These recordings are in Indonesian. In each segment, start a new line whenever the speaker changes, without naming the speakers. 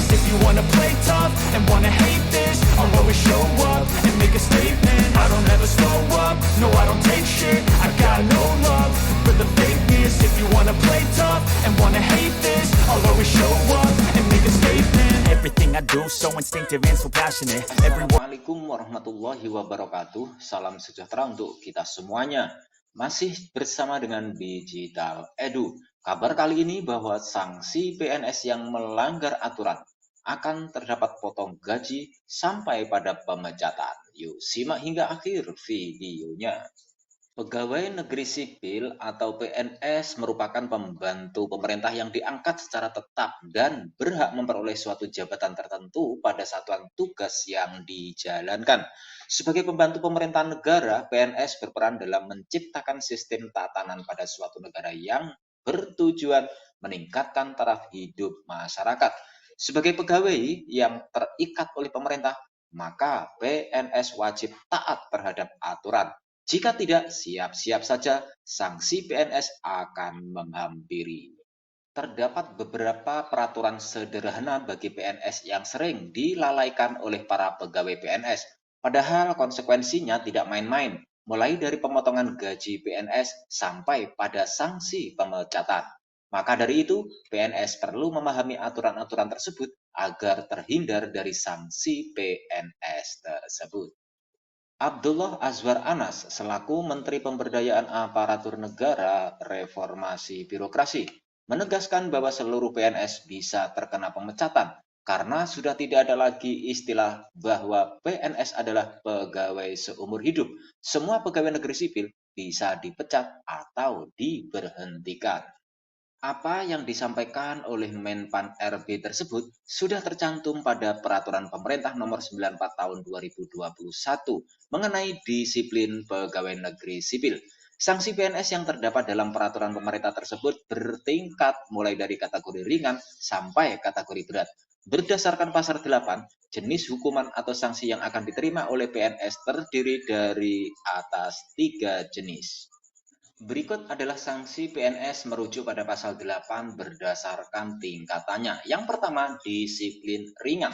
is if you wanna play tough and wanna hate this, I'll always show up and make a statement. I don't ever slow up, no I don't take shit. I got no love for the fakeness. If you wanna play tough and wanna hate this, I'll always show up and make a statement. Everything I do so instinctive and so passionate.
Assalamualaikum warahmatullahi wabarakatuh. Salam sejahtera untuk kita semuanya. Masih bersama dengan Digital Edu. Kabar kali ini bahwa sanksi PNS yang melanggar aturan akan terdapat potong gaji sampai pada pemecatan. Yuk simak hingga akhir videonya. Pegawai negeri sipil atau PNS merupakan pembantu pemerintah yang diangkat secara tetap dan berhak memperoleh suatu jabatan tertentu pada satuan tugas yang dijalankan. Sebagai pembantu pemerintahan negara, PNS berperan dalam menciptakan sistem tatanan pada suatu negara yang bertujuan meningkatkan taraf hidup masyarakat. Sebagai pegawai yang terikat oleh pemerintah, maka PNS wajib taat terhadap aturan. Jika tidak, siap-siap saja sanksi PNS akan menghampiri. Terdapat beberapa peraturan sederhana bagi PNS yang sering dilalaikan oleh para pegawai PNS. Padahal konsekuensinya tidak main-main, mulai dari pemotongan gaji PNS sampai pada sanksi pemecatan. Maka dari itu, PNS perlu memahami aturan-aturan tersebut agar terhindar dari sanksi PNS tersebut. Abdullah Azwar Anas selaku Menteri Pemberdayaan Aparatur Negara Reformasi Birokrasi menegaskan bahwa seluruh PNS bisa terkena pemecatan karena sudah tidak ada lagi istilah bahwa PNS adalah pegawai seumur hidup. Semua pegawai negeri sipil bisa dipecat atau diberhentikan. Apa yang disampaikan oleh Menpan RB tersebut sudah tercantum pada Peraturan Pemerintah Nomor 94 Tahun 2021 mengenai disiplin pegawai negeri sipil. Sanksi PNS yang terdapat dalam peraturan pemerintah tersebut bertingkat mulai dari kategori ringan sampai kategori berat. Berdasarkan pasal 8, jenis hukuman atau sanksi yang akan diterima oleh PNS terdiri dari atas 3 jenis. Berikut adalah sanksi PNS merujuk pada pasal 8 berdasarkan tingkatannya. Yang pertama, disiplin ringan.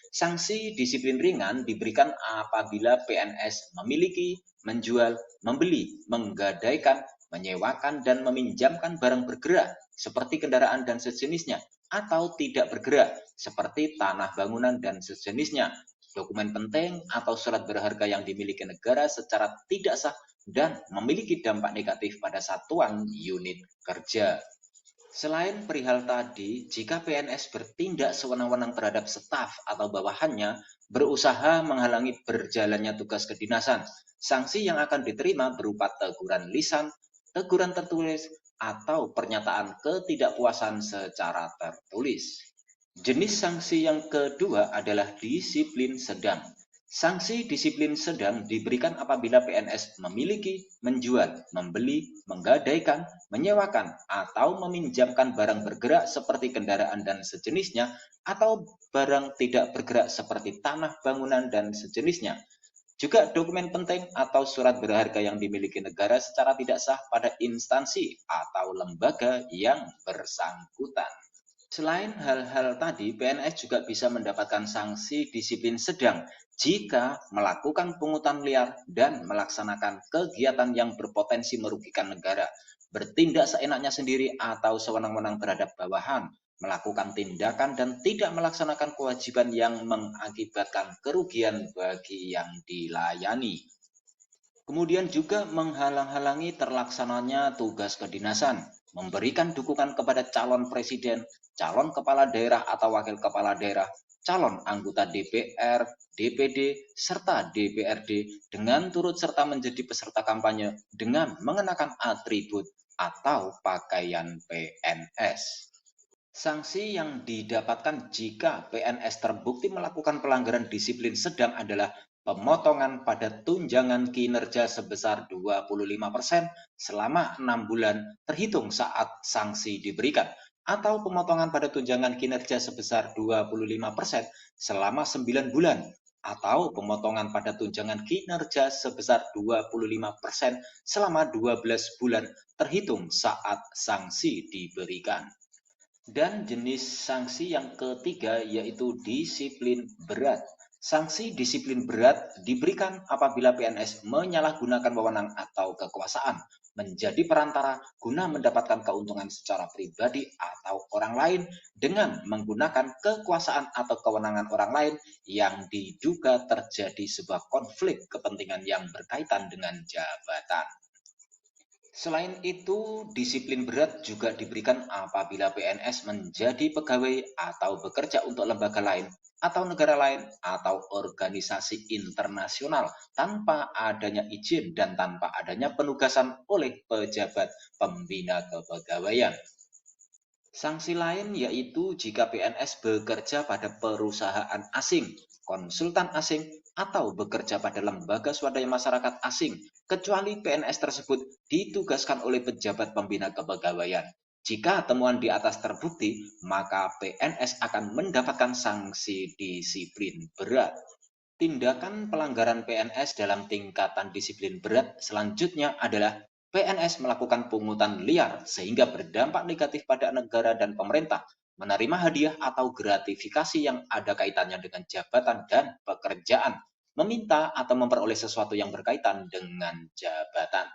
Sanksi disiplin ringan diberikan apabila PNS memiliki, menjual, membeli, menggadaikan, menyewakan, dan meminjamkan barang bergerak seperti kendaraan dan sejenisnya, atau tidak bergerak seperti tanah bangunan dan sejenisnya, dokumen penting atau surat berharga yang dimiliki negara secara tidak sah, dan memiliki dampak negatif pada satuan unit kerja. Selain perihal tadi, jika PNS bertindak sewenang-wenang terhadap staf atau bawahannya berusaha menghalangi berjalannya tugas kedinasan, sanksi yang akan diterima berupa teguran lisan, teguran tertulis, atau pernyataan ketidakpuasan secara tertulis. Jenis sanksi yang kedua adalah disiplin sedang. Sanksi disiplin sedang diberikan apabila PNS memiliki, menjual, membeli, menggadaikan, menyewakan, atau meminjamkan barang bergerak seperti kendaraan dan sejenisnya, atau barang tidak bergerak seperti tanah bangunan dan sejenisnya. Juga dokumen penting atau surat berharga yang dimiliki negara secara tidak sah pada instansi atau lembaga yang bersangkutan. Selain hal-hal tadi, PNS juga bisa mendapatkan sanksi disiplin sedang jika melakukan pungutan liar dan melaksanakan kegiatan yang berpotensi merugikan negara, bertindak seenaknya sendiri atau sewenang-wenang terhadap bawahan, melakukan tindakan dan tidak melaksanakan kewajiban yang mengakibatkan kerugian bagi yang dilayani. Kemudian juga menghalang-halangi terlaksananya tugas kedinasan, memberikan dukungan kepada calon presiden, calon kepala daerah atau wakil kepala daerah, calon anggota DPR, DPD, serta DPRD dengan turut serta menjadi peserta kampanye dengan mengenakan atribut atau pakaian PNS. Sanksi yang didapatkan jika PNS terbukti melakukan pelanggaran disiplin sedang adalah pemotongan pada tunjangan kinerja sebesar 25% selama 6 bulan terhitung saat sanksi diberikan, atau pemotongan pada tunjangan kinerja sebesar 25% selama 9 bulan, atau pemotongan pada tunjangan kinerja sebesar 25% selama 12 bulan terhitung saat sanksi diberikan. Dan jenis sanksi yang ketiga yaitu disiplin berat. Sanksi disiplin berat diberikan apabila PNS menyalahgunakan wewenang atau kekuasaan, menjadi perantara guna mendapatkan keuntungan secara pribadi atau orang lain dengan menggunakan kekuasaan atau kewenangan orang lain yang diduga terjadi sebuah konflik kepentingan yang berkaitan dengan jabatan. Selain itu, disiplin berat juga diberikan apabila PNS menjadi pegawai atau bekerja untuk lembaga lain atau negara lain atau organisasi internasional tanpa adanya izin dan tanpa adanya penugasan oleh pejabat pembina kepegawaian. Sanksi lain yaitu jika PNS bekerja pada perusahaan asing, konsultan asing, atau bekerja pada lembaga swadaya masyarakat asing, kecuali PNS tersebut ditugaskan oleh pejabat pembina kepegawaian. Jika temuan di atas terbukti, maka PNS akan mendapatkan sanksi disiplin berat. Tindakan pelanggaran PNS dalam tingkatan disiplin berat selanjutnya adalah PNS melakukan pungutan liar sehingga berdampak negatif pada negara dan pemerintah, menerima hadiah atau gratifikasi yang ada kaitannya dengan jabatan dan pekerjaan, meminta atau memperoleh sesuatu yang berkaitan dengan jabatan.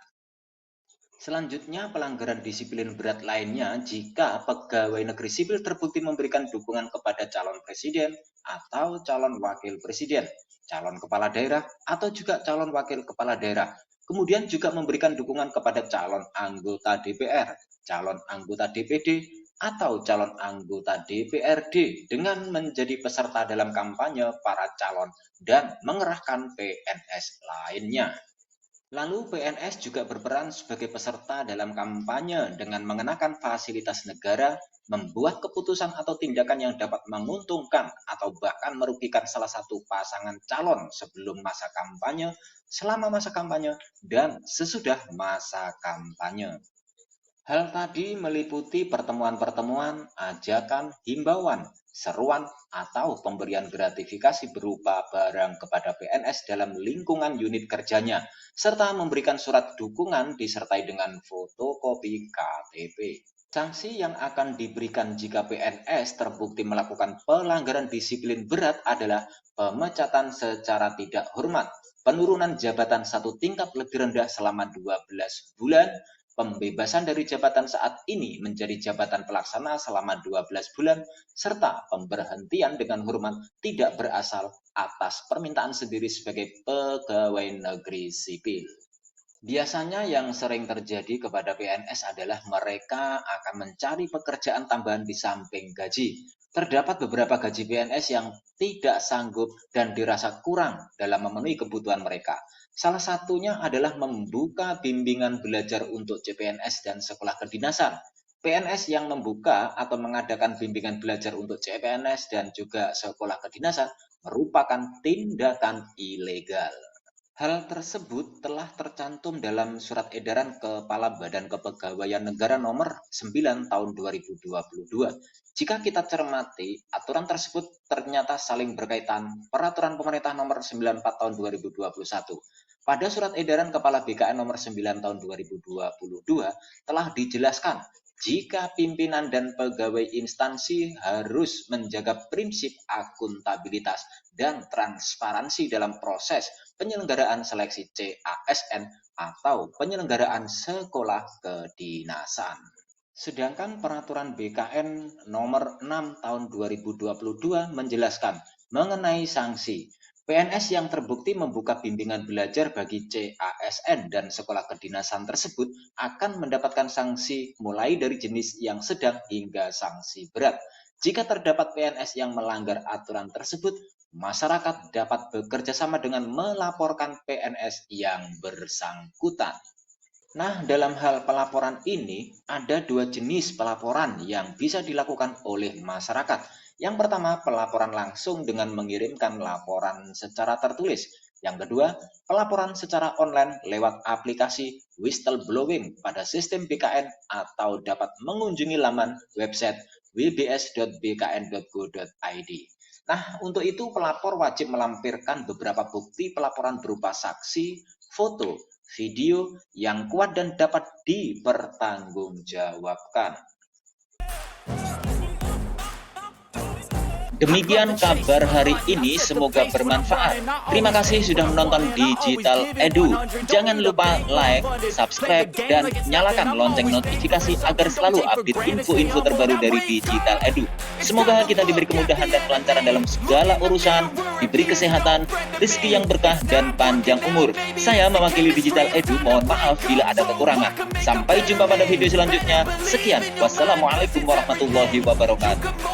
Selanjutnya, pelanggaran disiplin berat lainnya jika pegawai negeri sipil terbukti memberikan dukungan kepada calon presiden atau calon wakil presiden, calon kepala daerah, atau juga calon wakil kepala daerah. Kemudian juga memberikan dukungan kepada calon anggota DPR, calon anggota DPD, atau calon anggota DPRD dengan menjadi peserta dalam kampanye para calon dan mengerahkan PNS lainnya. Lalu PNS juga berperan sebagai peserta dalam kampanye dengan mengenakan fasilitas negara, membuat keputusan atau tindakan yang dapat menguntungkan atau bahkan merugikan salah satu pasangan calon sebelum masa kampanye, selama masa kampanye, dan sesudah masa kampanye. Hal tadi meliputi pertemuan-pertemuan, ajakan, himbauan, seruan, atau pemberian gratifikasi berupa barang kepada PNS dalam lingkungan unit kerjanya, serta memberikan surat dukungan disertai dengan fotokopi KTP. Sanksi yang akan diberikan jika PNS terbukti melakukan pelanggaran disiplin berat adalah pemecatan secara tidak hormat, penurunan jabatan satu tingkat lebih rendah selama 12 bulan, pembebasan dari jabatan saat ini menjadi jabatan pelaksana selama 12 bulan, serta pemberhentian dengan hormat tidak berasal atas permintaan sendiri sebagai pegawai negeri sipil. Biasanya yang sering terjadi kepada PNS adalah mereka akan mencari pekerjaan tambahan di samping gaji. Terdapat beberapa gaji PNS yang tidak sanggup dan dirasa kurang dalam memenuhi kebutuhan mereka. Salah satunya adalah membuka bimbingan belajar untuk CPNS dan sekolah kedinasan. PNS yang membuka atau mengadakan bimbingan belajar untuk CPNS dan juga sekolah kedinasan merupakan tindakan ilegal. Hal tersebut telah tercantum dalam Surat Edaran Kepala Badan Kepegawaian Negara Nomor 9 Tahun 2022. Jika kita cermati, aturan tersebut ternyata saling berkaitan Peraturan Pemerintah Nomor 94 Tahun 2021. Pada Surat Edaran Kepala BKN Nomor 9 Tahun 2022 telah dijelaskan jika pimpinan dan pegawai instansi harus menjaga prinsip akuntabilitas dan transparansi dalam proses penyelenggaraan seleksi CASN atau penyelenggaraan sekolah kedinasan. Sedangkan peraturan BKN nomor 6 tahun 2022 menjelaskan mengenai sanksi. PNS yang terbukti membuka bimbingan belajar bagi CASN dan sekolah kedinasan tersebut akan mendapatkan sanksi mulai dari jenis yang sedang hingga sanksi berat. Jika terdapat PNS yang melanggar aturan tersebut, masyarakat dapat bekerja sama dengan melaporkan PNS yang bersangkutan. Nah, dalam hal pelaporan ini, ada dua jenis pelaporan yang bisa dilakukan oleh masyarakat. Yang pertama, pelaporan langsung dengan mengirimkan laporan secara tertulis. Yang kedua, pelaporan secara online lewat aplikasi whistleblowing pada sistem BKN atau dapat mengunjungi laman website wbs.bkn.go.id. Nah, untuk itu pelapor wajib melampirkan beberapa bukti pelaporan berupa saksi, foto, video yang kuat dan dapat dipertanggungjawabkan. Demikian kabar hari ini, semoga bermanfaat. Terima kasih sudah menonton Digital Edu. Jangan lupa like, subscribe, dan nyalakan lonceng notifikasi agar selalu update info-info terbaru dari Digital Edu. Semoga kita diberi kemudahan dan kelancaran dalam segala urusan, diberi kesehatan, rezeki yang berkah, dan panjang umur. Saya mewakili Digital Edu, mohon maaf bila ada kekurangan. Sampai jumpa pada video selanjutnya. Sekian, wassalamualaikum warahmatullahi wabarakatuh.